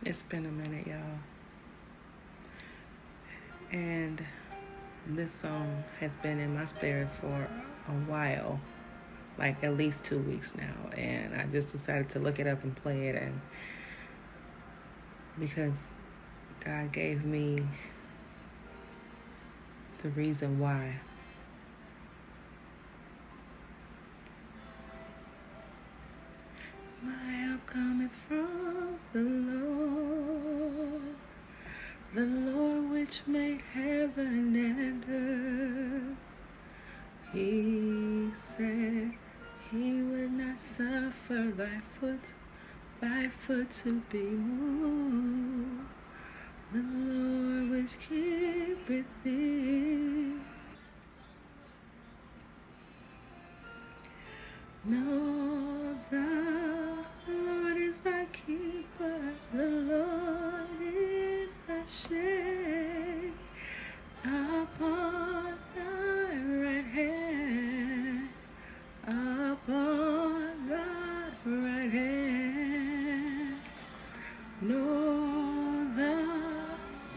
It's been a minute, y'all. And this song has been in my spirit for a while, like at least 2 weeks now. And I just decided to look it up and play it, and because God gave me the reason why. My help cometh from the Lord which made heaven and earth. He said he would not suffer thy foot to be moved. The Lord which keepeth thee. No, the Lord is thy keeper. The Lord is thy shade upon thy right hand. Upon thy right hand. No, the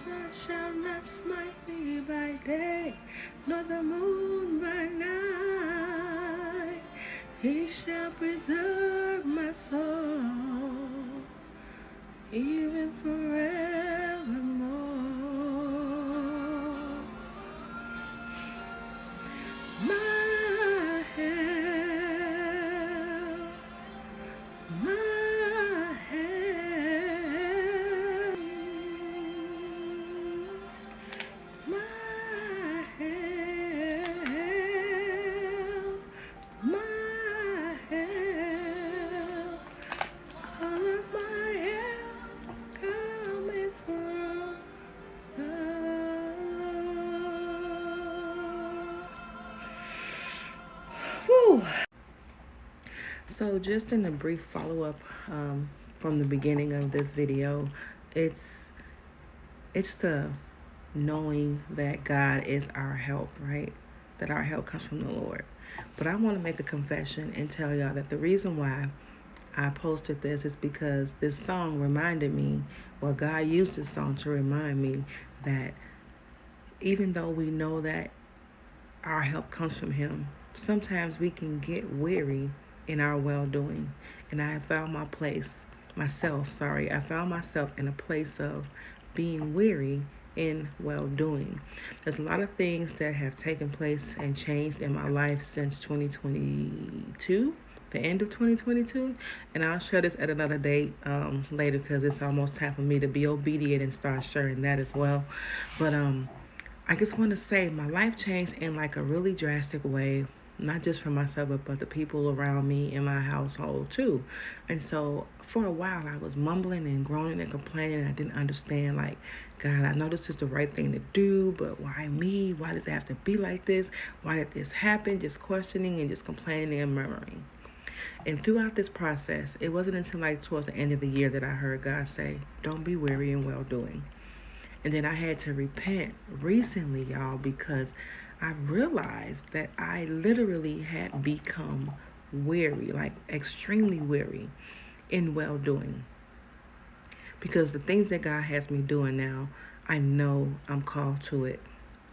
sun shall not smite thee by day, nor the moon by night. He shall preserve my soul, even forevermore. My help, my help, my help, my help. All of my help coming from the Lord. Whew. So just in a brief follow-up from the beginning of this video, it's the knowing that God is our help, right? That our help comes from the Lord. But I want to make a confession and tell y'all that the reason why I posted this is because this song reminded me, well, God used this song to remind me that even though we know that our help comes from Him, sometimes we can get weary in our well-doing. And I found I found myself in a place of being weary in well-doing. There's a lot of things that have taken place and changed in my life since 2022, the end of 2022, and I'll share this at another date later, because it's almost time for me to be obedient and start sharing that as well. But I just want to say my life changed in like a really drastic way, not just for myself, but the people around me in my household too. And so for a while I was mumbling and groaning and complaining. I didn't understand, like, God, I know this is the right thing to do, but why me? Why does it have to be like this? Why did this happen? Just questioning and just complaining and murmuring. And throughout this process, it wasn't until like towards the end of the year that I heard God say, don't be weary in well doing. And then I had to repent recently, y'all, because I realized that I literally had become weary, like extremely weary in well doing. Because the things that God has me doing now, I know I'm called to it.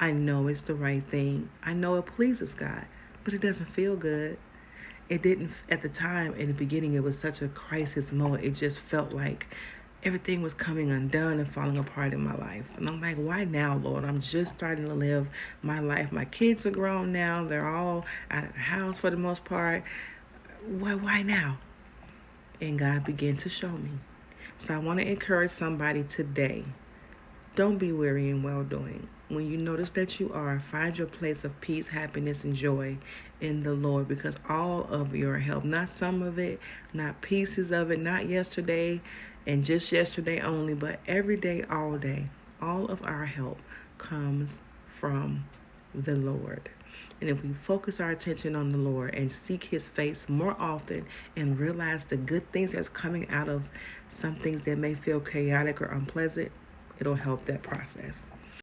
I know it's the right thing. I know it pleases God, but it doesn't feel good. It didn't at the time. In the beginning, it was such a crisis moment. It just felt like everything was coming undone and falling apart in my life. And I'm like, why now, Lord? I'm just starting to live my life. My kids are grown now. They're all out of the house for the most part. Why now? And God began to show me. So I want to encourage somebody today. Don't be weary in well-doing. When you notice that you are, find your place of peace, happiness, and joy in the Lord, because all of your help, not some of it, not pieces of it, not yesterday and just yesterday only, but every day, all day, all of our help comes from the Lord. And if we focus our attention on the Lord and seek His face more often and realize the good things that's coming out of some things that may feel chaotic or unpleasant, it'll help that process.